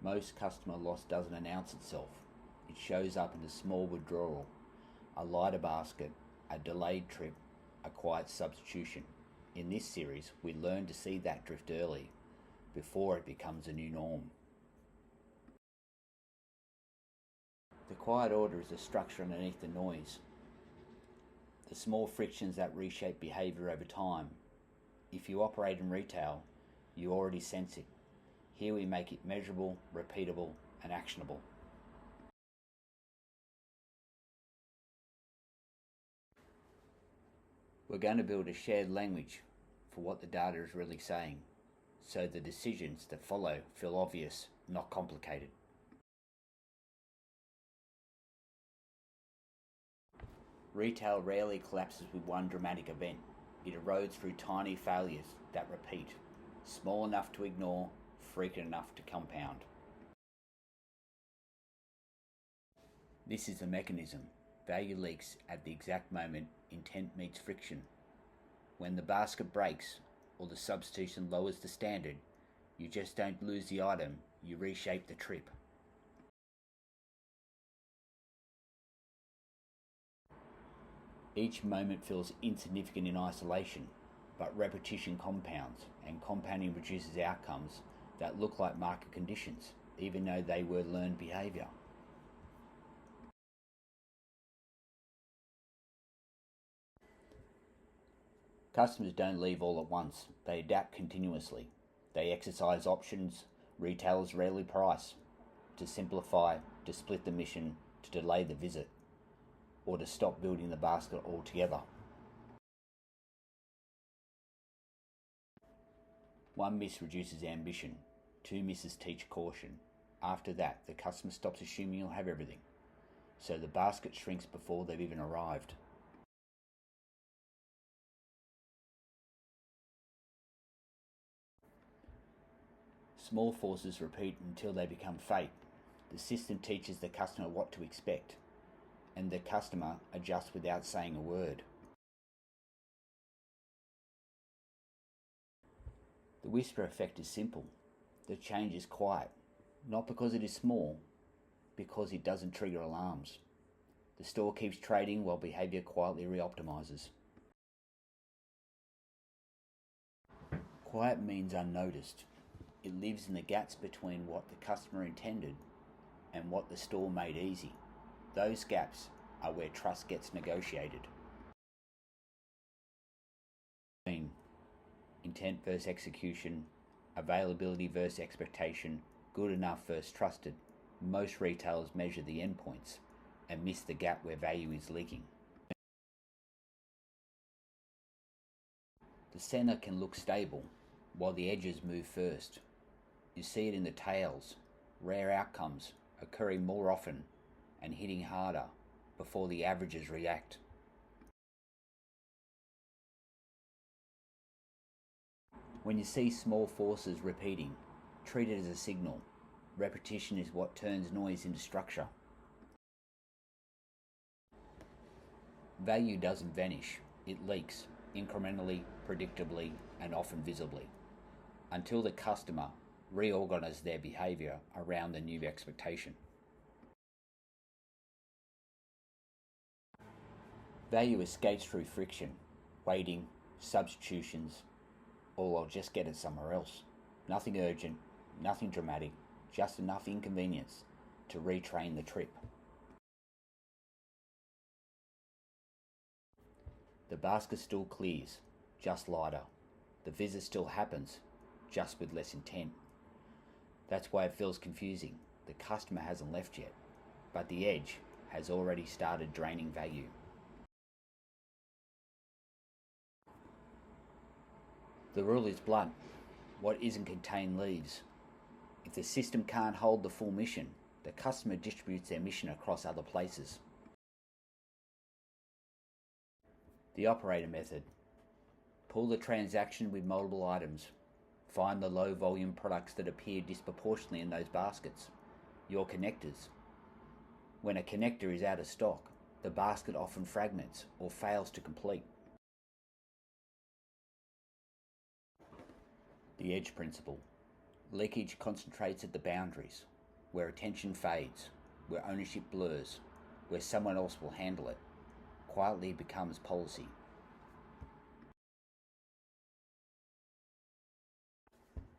Most customer loss doesn't announce itself. It shows up in a small withdrawal, a lighter basket, a delayed trip, a quiet substitution. In this series, we learn to see that drift early, before it becomes a new norm. The quiet order is the structure underneath the noise. The small frictions that reshape behaviour over time. If you operate in retail, you already sense it. Here we make it measurable, repeatable, and actionable. We're going to build a shared language for what the data is really saying, so the decisions that follow feel obvious, not complicated. Retail rarely collapses with one dramatic event. It erodes through tiny failures that repeat, small enough to ignore, frequent enough to compound. This is the mechanism. Value leaks at the exact moment intent meets friction. When the basket breaks or the substitution lowers the standard, you just don't lose the item, you reshape the trip. Each moment feels insignificant in isolation, but repetition compounds, and compounding produces outcomes that look like market conditions, even though they were learned behaviour. Customers don't leave all at once, they adapt continuously. They exercise options retailers rarely price, to simplify, to split the mission, to delay the visit, or to stop building the basket altogether. One miss reduces ambition, two misses teach caution. After that, the customer stops assuming you'll have everything, so the basket shrinks before they've even arrived. Small forces repeat until they become fate. The system teaches the customer what to expect, and the customer adjusts without saying a word. The whisper effect is simple. The change is quiet, not because it is small, because it doesn't trigger alarms. The store keeps trading while behaviour quietly reoptimizes. Quiet means unnoticed. It lives in the gaps between what the customer intended and what the store made easy. Those gaps are where trust gets negotiated. Intent versus execution, availability versus expectation, good enough versus trusted. Most retailers measure the endpoints and miss the gap where value is leaking. The center can look stable, while the edges move first. You see it in the tails, rare outcomes occurring more often and hitting harder before the averages react. When you see small forces repeating, treat it as a signal. Repetition is what turns noise into structure. Value doesn't vanish, it leaks, incrementally, predictably, and often visibly, until the customer reorganises their behaviour around the new expectation. Value escapes through friction, waiting, substitutions, or I'll just get it somewhere else. Nothing urgent, nothing dramatic, just enough inconvenience to retrain the trip. The basket still clears, just lighter. The visit still happens, just with less intent. That's why it feels confusing. The customer hasn't left yet, but the edge has already started draining value. The rule is blunt. What isn't contained leaves. If the system can't hold the full mission, the customer distributes their mission across other places. The operator method. Pull the transaction with multiple items. Find the low volume products that appear disproportionately in those baskets. Your connectors. When a connector is out of stock, the basket often fragments or fails to complete. The edge principle. Leakage concentrates at the boundaries. where attention fades, where ownership blurs, where someone else will handle it, quietly becomes policy.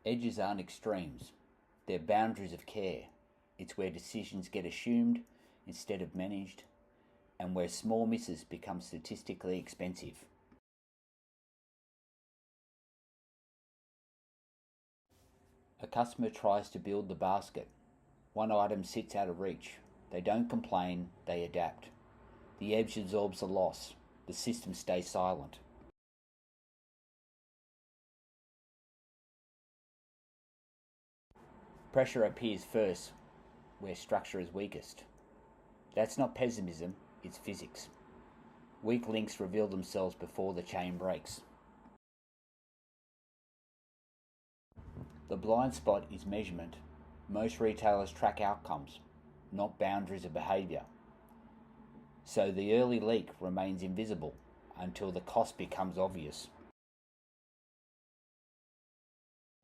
Edges aren't extremes, they're boundaries of care. It's where decisions get assumed instead of managed, and where small misses become statistically expensive. A customer tries to build the basket. One item sits out of reach. They don't complain, they adapt. The edge absorbs the loss. The system stays silent. Pressure appears first where structure is weakest. That's not pessimism, it's physics. Weak links reveal themselves before the chain breaks. The blind spot is measurement. Most retailers track outcomes, not boundaries of behaviour. So the early leak remains invisible until the cost becomes obvious.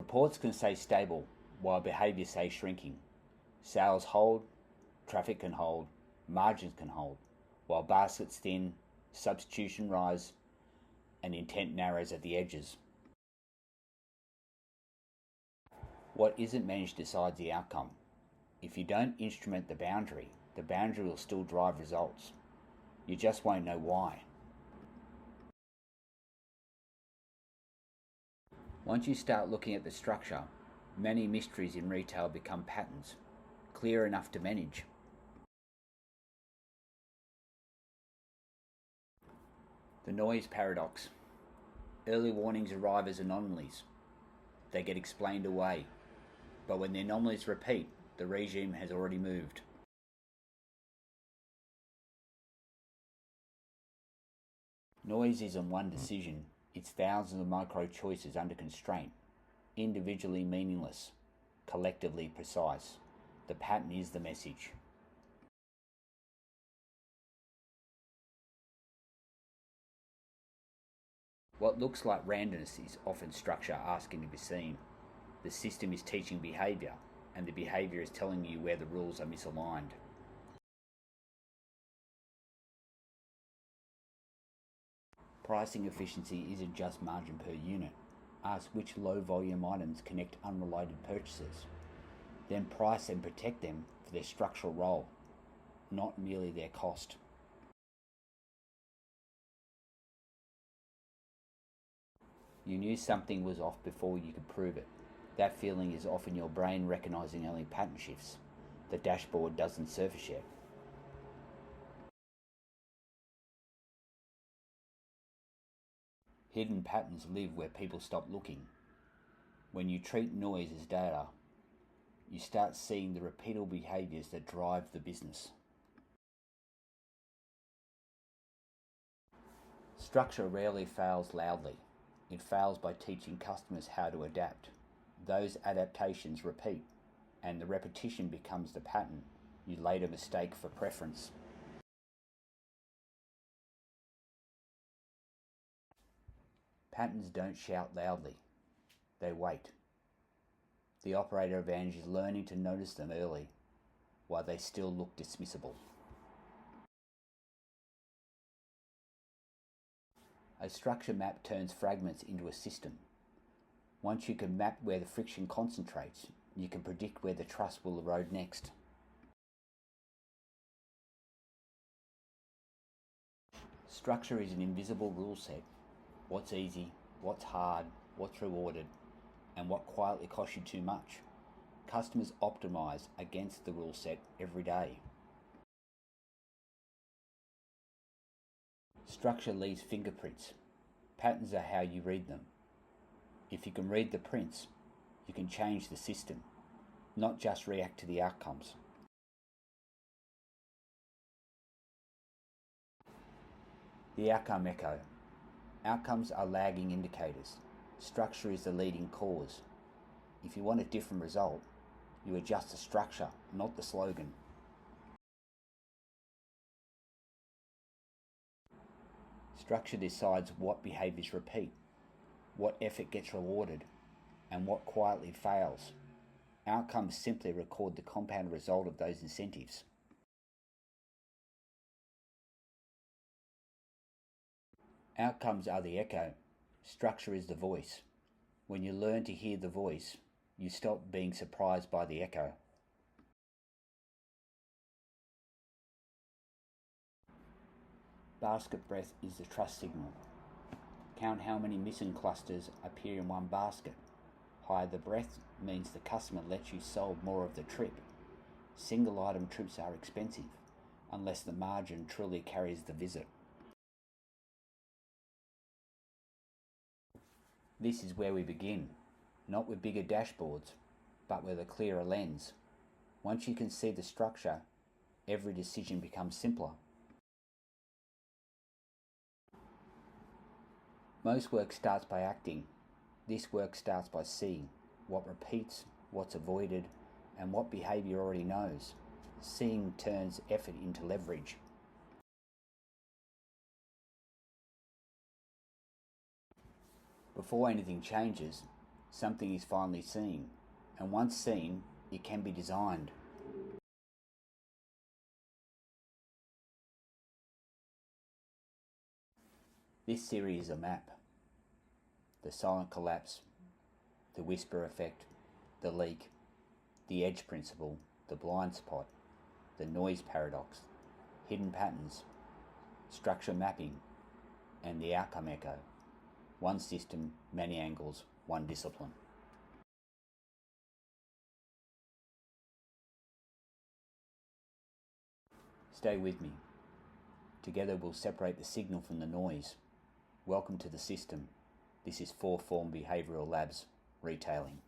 Reports can stay stable while behaviour stays shrinking. Sales hold, traffic can hold, margins can hold, while baskets thin, substitution rise, and intent narrows at the edges. What isn't managed decides the outcome. If you don't instrument the boundary will still drive results. You just won't know why. Once you start looking at the structure, many mysteries in retail become patterns, clear enough to manage. The noise paradox. Early warnings arrive as anomalies. They get explained away. But when the anomalies repeat, the regime has already moved. Noise isn't one decision, it's thousands of micro choices under constraint, individually meaningless, collectively precise. The pattern is the message. What looks like randomness is often structure asking to be seen. The system is teaching behaviour, and the behaviour is telling you where the rules are misaligned. Pricing efficiency isn't just margin per unit. Ask which low volume items connect unrelated purchases. Then price and protect them for their structural role, not merely their cost. You knew something was off before you could prove it. That feeling is often your brain recognising only pattern shifts. The dashboard doesn't surface yet. Hidden patterns live where people stop looking. When you treat noise as data, you start seeing the repeatable behaviours that drive the business. Structure rarely fails loudly. It fails by teaching customers how to adapt. Those adaptations repeat, and the repetition becomes the pattern you later mistake for preference. Patterns don't shout loudly, they wait. The operator advantage is learning to notice them early, while they still look dismissible. A structure map turns fragments into a system. Once you can map where the friction concentrates, you can predict where the trust will erode next. Structure is an invisible rule set. What's easy, what's hard, what's rewarded, and what quietly costs you too much. Customers optimise against the rule set every day. Structure leaves fingerprints. Patterns are how you read them. If you can read the prints, you can change the system, not just react to the outcomes. The outcome echo. Outcomes are lagging indicators. Structure is the leading cause. If you want a different result, you adjust the structure, not the slogan. Structure decides what behaviours repeat, what effort gets rewarded, and what quietly fails. Outcomes simply record the compound result of those incentives. Outcomes are the echo. Structure is the voice. When you learn to hear the voice, you stop being surprised by the echo. Basket breadth is the trust signal. Count how many missing clusters appear in one basket. Higher the breadth means the customer lets you solve more of the trip. Single item trips are expensive, unless the margin truly carries the visit. This is where we begin, not with bigger dashboards, but with a clearer lens. Once you can see the structure, every decision becomes simpler. Most work starts by acting. This work starts by seeing what repeats, what's avoided, and what behaviour already knows. Seeing turns effort into leverage. Before anything changes, something is finally seen, and once seen, it can be designed. This series is a map. The silent collapse, the whisper effect, the leak, the edge principle, the blind spot, the noise paradox, hidden patterns, structure mapping, and the outcome echo. One system, many angles, one discipline. Stay with me. Together we'll separate the signal from the noise. Welcome to the system. This is 4 Form Behavioural Labs Retailing.